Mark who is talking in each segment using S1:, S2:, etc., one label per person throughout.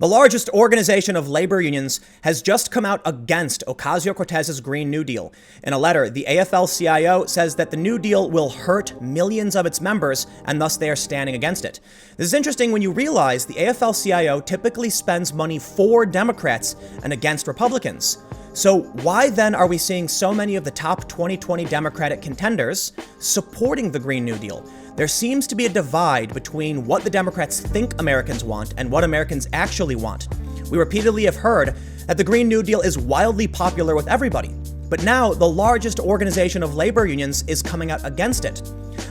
S1: The largest organization of labor unions has just come out against Ocasio-Cortez's Green New Deal. In a letter, the AFL-CIO says that the New Deal will hurt millions of its members, and thus they are standing against it. This is interesting when you realize the AFL-CIO typically spends money for Democrats and against Republicans. So why then are we seeing so many of the top 2020 Democratic contenders supporting the Green New Deal? There seems to be a divide between what the Democrats think Americans want and what Americans actually want. We repeatedly have heard that the Green New Deal is wildly popular with everybody, but now the largest organization of labor unions is coming out against it.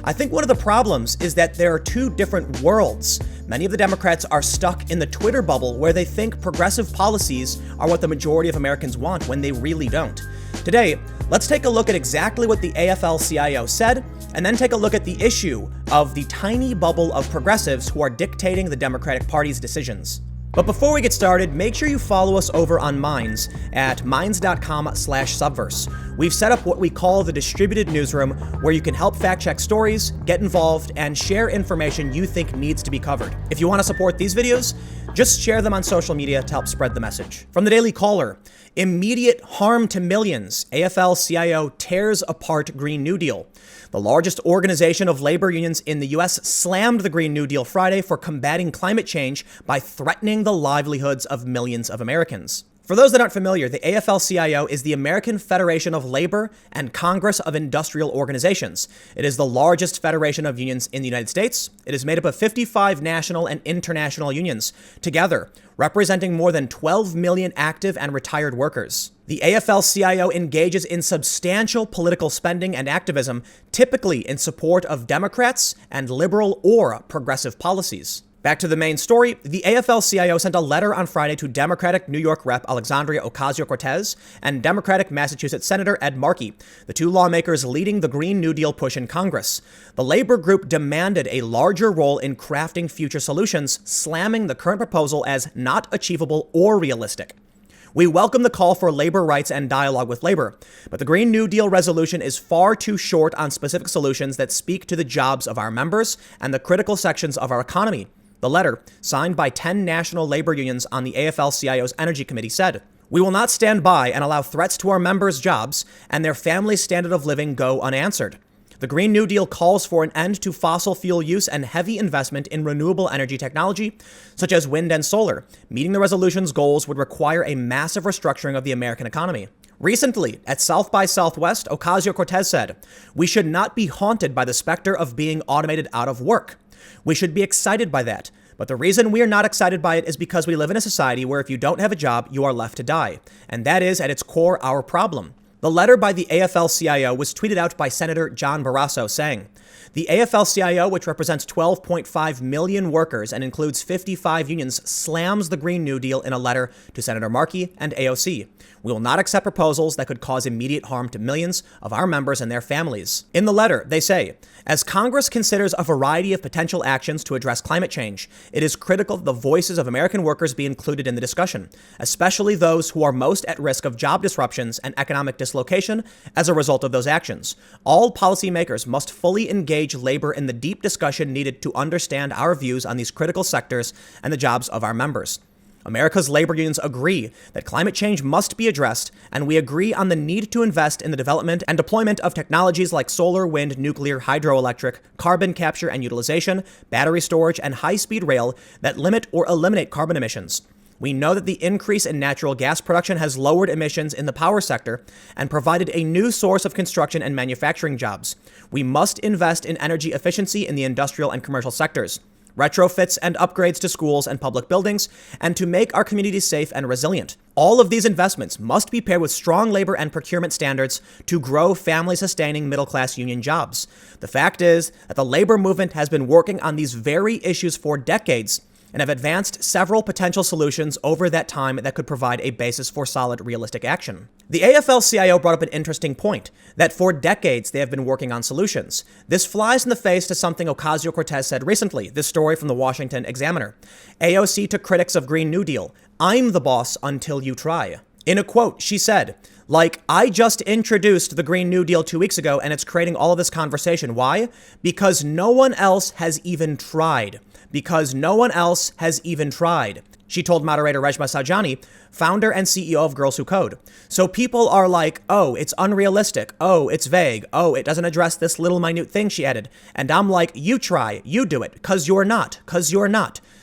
S1: I think one of the problems is that there are two different worlds. Many of the Democrats are stuck in the Twitter bubble where they think progressive policies are what the majority of Americans want when they really don't. Today, let's take a look at exactly what the AFL-CIO said, and then take a look at the issue of the tiny bubble of progressives who are dictating the Democratic Party's decisions. But before we get started, make sure you follow us over on Minds at minds.com/subverse. We've set up what we call the distributed newsroom, where you can help fact-check stories, get involved, and share information you think needs to be covered. If you want to support these videos, just share them on social media to help spread the message. From the Daily Caller, immediate harm to millions. AFL-CIO tears apart Green New Deal. The largest organization of labor unions in the U.S. slammed the Green New Deal Friday for combating climate change by threatening the livelihoods of millions of Americans. For those that aren't familiar, the AFL-CIO is the American Federation of Labor and Congress of Industrial Organizations. It is the largest federation of unions in the United States. It is made up of 55 national and international unions, together representing more than 12 million active and retired workers. The AFL-CIO engages in substantial political spending and activism, typically in support of Democrats and liberal or progressive policies. Back to the main story, the AFL-CIO sent a letter on Friday to Democratic New York Rep. Alexandria Ocasio-Cortez and Democratic Massachusetts Senator Ed Markey, the two lawmakers leading the Green New Deal push in Congress. The labor group demanded a larger role in crafting future solutions, slamming the current proposal as not achievable or realistic. We welcome the call for labor rights and dialogue with labor, but the Green New Deal resolution is far too short on specific solutions that speak to the jobs of our members and the critical sections of our economy. The letter, signed by 10 national labor unions on the AFL-CIO's Energy Committee, said, "We will not stand by and allow threats to our members' jobs and their families' standard of living go unanswered. The Green New Deal calls for an end to fossil fuel use and heavy investment in renewable energy technology, such as wind and solar. Meeting the resolution's goals would require a massive restructuring of the American economy." Recently, at South by Southwest, Ocasio-Cortez said, "We should not be haunted by the specter of being automated out of work. We should be excited by that. But the reason we are not excited by it is because we live in a society where if you don't have a job, you are left to die. And that is, at its core, our problem." The letter by the AFL-CIO was tweeted out by Senator John Barrasso saying, "The AFL-CIO, which represents 12.5 million workers and includes 55 unions, slams the Green New Deal in a letter to Senator Markey and AOC. We will not accept proposals that could cause immediate harm to millions of our members and their families." In the letter, they say, "As Congress considers a variety of potential actions to address climate change, it is critical that the voices of American workers be included in the discussion, especially those who are most at risk of job disruptions and economic dislocation as a result of those actions. All policymakers must fully engage labor in the deep discussion needed to understand our views on these critical sectors and the jobs of our members. America's labor unions agree that climate change must be addressed, and we agree on the need to invest in the development and deployment of technologies like solar, wind, nuclear, hydroelectric, carbon capture and utilization, battery storage, and high-speed rail that limit or eliminate carbon emissions. We know that the increase in natural gas production has lowered emissions in the power sector and provided a new source of construction and manufacturing jobs. We must invest in energy efficiency in the industrial and commercial sectors, retrofits and upgrades to schools and public buildings, and to make our communities safe and resilient. All of these investments must be paired with strong labor and procurement standards to grow family-sustaining middle-class union jobs. The fact is that the labor movement has been working on these very issues for decades and have advanced several potential solutions over that time that could provide a basis for solid, realistic action." The AFL-CIO brought up an interesting point, that for decades they have been working on solutions. This flies in the face to something Ocasio-Cortez said recently, this story from the Washington Examiner. AOC to critics of Green New Deal, "I'm the boss until you try." In a quote, she said, I just introduced the Green New Deal 2 weeks ago and it's creating all of this conversation. Why? Because no one else has even tried. she told moderator Reshma Saujani, founder and CEO of Girls Who Code. So people are like, oh, it's unrealistic. Oh, it's vague. Oh, it doesn't address this little minute thing, she added. And I'm like, you try, you do it, cause you're not.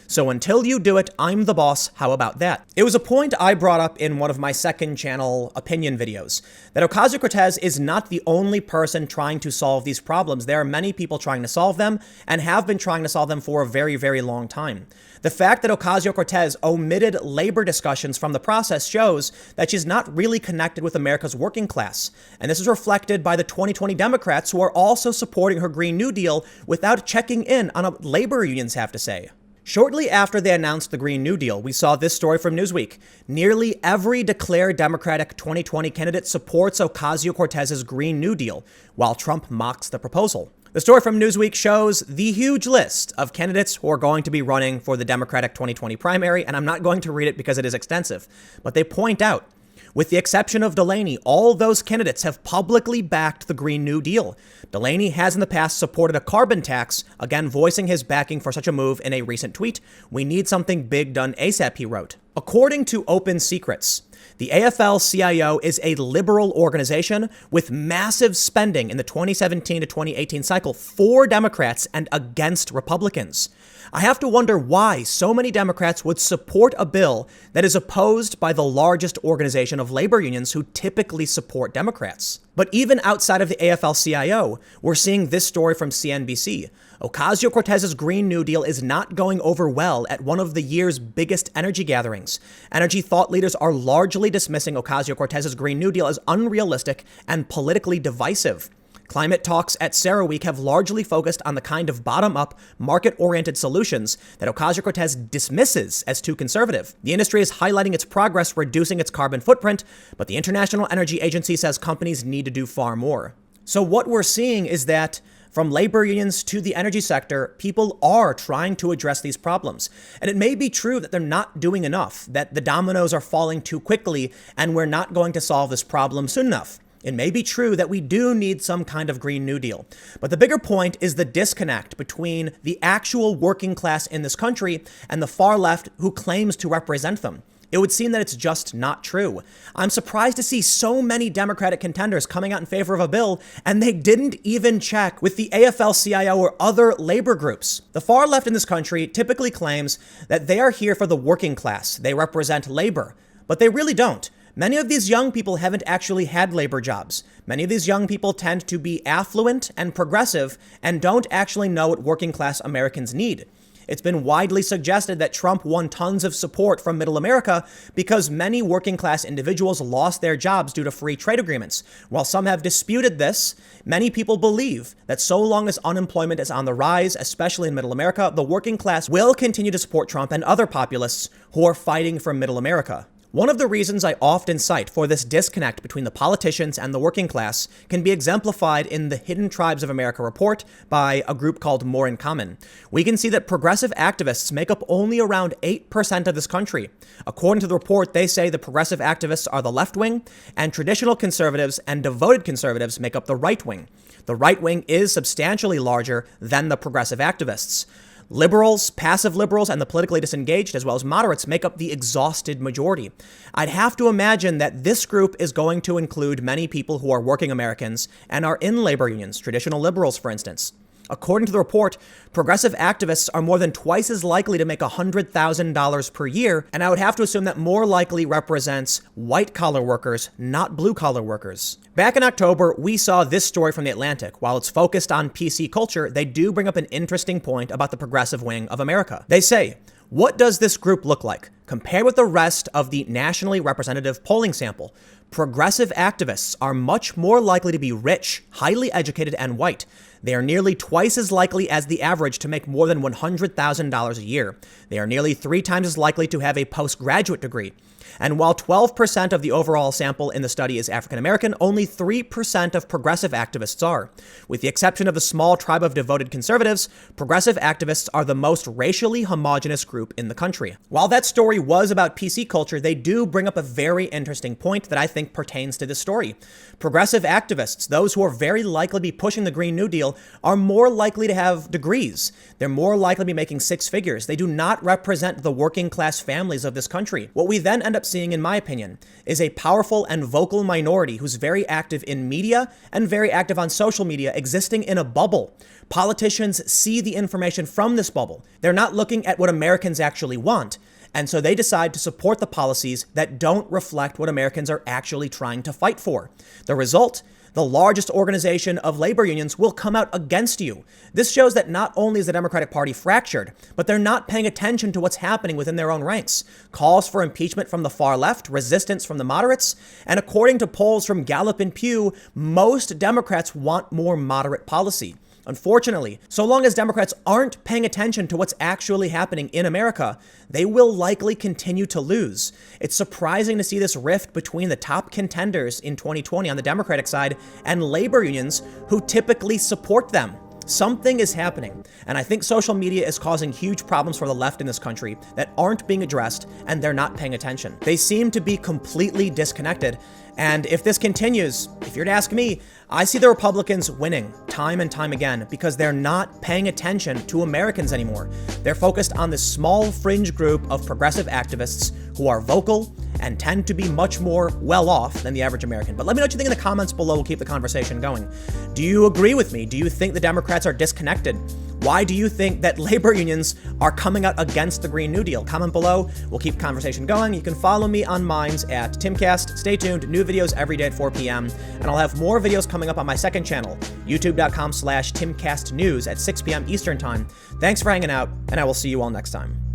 S1: So until you do it, I'm the boss. How about that? It was a point I brought up in one of my second channel opinion videos, that Ocasio-Cortez is not the only person trying to solve these problems. There are many people trying to solve them and have been trying to solve them for a very, very long time. The fact that Ocasio-Cortez omitted labor discussions from the process shows that she's not really connected with America's working class. And this is reflected by the 2020 Democrats who are also supporting her Green New Deal without checking in on what labor unions have to say. Shortly after they announced the Green New Deal, we saw this story from Newsweek. Nearly every declared Democratic 2020 candidate supports Ocasio-Cortez's Green New Deal, while Trump mocks the proposal. The story from Newsweek shows the huge list of candidates who are going to be running for the Democratic 2020 primary, and I'm not going to read it because it is extensive, but they point out, with the exception of Delaney, all those candidates have publicly backed the Green New Deal. Delaney has in the past supported a carbon tax, again voicing his backing for such a move in a recent tweet. We need something big done ASAP, he wrote. According to Open Secrets, the AFL-CIO is a liberal organization with massive spending in the 2017 to 2018 cycle for Democrats and against Republicans. I have to wonder why so many Democrats would support a bill that is opposed by the largest organization of labor unions who typically support Democrats. But even outside of the AFL-CIO, we're seeing this story from CNBC. Ocasio-Cortez's Green New Deal is not going over well at one of the year's biggest energy gatherings. Energy thought leaders are largely dismissing Ocasio-Cortez's Green New Deal as unrealistic and politically divisive. Climate talks at CERAWeek have largely focused on the kind of bottom-up, market-oriented solutions that Ocasio-Cortez dismisses as too conservative. The industry is highlighting its progress reducing its carbon footprint, but the International Energy Agency says companies need to do far more. So what we're seeing is that from labor unions to the energy sector, people are trying to address these problems. And it may be true that they're not doing enough, that the dominoes are falling too quickly, and we're not going to solve this problem soon enough. It may be true that we do need some kind of Green New Deal. But the bigger point is the disconnect between the actual working class in this country and the far left who claims to represent them. It would seem that it's just not true. I'm surprised to see so many Democratic contenders coming out in favor of a bill, and they didn't even check with the AFL-CIO or other labor groups. The far left in this country typically claims that they are here for the working class. They represent labor, but they really don't. Many of these young people haven't actually had labor jobs. Many of these young people tend to be affluent and progressive and don't actually know what working class Americans need. It's been widely suggested that Trump won tons of support from middle America because many working class individuals lost their jobs due to free trade agreements. While some have disputed this, many people believe that so long as unemployment is on the rise, especially in middle America, the working class will continue to support Trump and other populists who are fighting for middle America. One of the reasons I often cite for this disconnect between the politicians and the working class can be exemplified in the Hidden Tribes of America report by a group called More in Common. We can see that progressive activists make up only around 8% of this country. According to the report, they say the progressive activists are the left wing, and traditional conservatives and devoted conservatives make up the right wing. The right wing is substantially larger than the progressive activists. Liberals, passive liberals, and the politically disengaged, as well as moderates, make up the exhausted majority. I'd have to imagine that this group is going to include many people who are working Americans and are in labor unions, traditional liberals, for instance. According to the report, progressive activists are more than twice as likely to make $100,000 per year, and I would have to assume that more likely represents white-collar workers, not blue-collar workers. Back in October, we saw this story from The Atlantic. While it's focused on PC culture, they do bring up an interesting point about the progressive wing of America. They say, what does this group look like? Compared with the rest of the nationally representative polling sample, progressive activists are much more likely to be rich, highly educated, and white. They are nearly twice as likely as the average to make more than $100,000 a year. They are nearly 3 times as likely to have a postgraduate degree. And while 12% of the overall sample in the study is African American, only 3% of progressive activists are. With the exception of the small tribe of devoted conservatives, progressive activists are the most racially homogenous group in the country. While that story was about PC culture, they do bring up a very interesting point that I think pertains to this story. Progressive activists, those who are very likely to be pushing the Green New Deal, Deal are more likely to have degrees. They're more likely to be making six figures. They do not represent the working class families of this country. What we then end up seeing, in my opinion, is a powerful and vocal minority who's very active in media and very active on social media, existing in a bubble. Politicians see the information from this bubble. They're not looking at what Americans actually want. And so they decide to support the policies that don't reflect what Americans are actually trying to fight for. The result, the largest organization of labor unions will come out against you. This shows that not only is the Democratic Party fractured, but they're not paying attention to what's happening within their own ranks. Calls for impeachment from the far left, resistance from the moderates, and according to polls from Gallup and Pew, most Democrats want more moderate policy. Unfortunately, so long as Democrats aren't paying attention to what's actually happening in America, they will likely continue to lose. It's surprising to see this rift between the top contenders in 2020 on the Democratic side and labor unions who typically support them. Something is happening, and I think social media is causing huge problems for the left in this country that aren't being addressed, and they're not paying attention. They seem to be completely disconnected, and if this continues, if you're to ask me, I see the Republicans winning time and time again because they're not paying attention to Americans anymore. They're focused on this small fringe group of progressive activists who are vocal and tend to be much more well-off than the average American. But let me know what you think in the comments below. We'll keep the conversation going. Do you agree with me? Do you think the Democrats are disconnected? Why do you think that labor unions are coming out against the Green New Deal? Comment below. We'll keep the conversation going. You can follow me on Minds at Timcast. Stay tuned. New videos every day at 4 p.m. And I'll have more videos coming up on my second channel, youtube.com/TimcastNews at 6 p.m. Eastern Time. Thanks for hanging out, and I will see you all next time.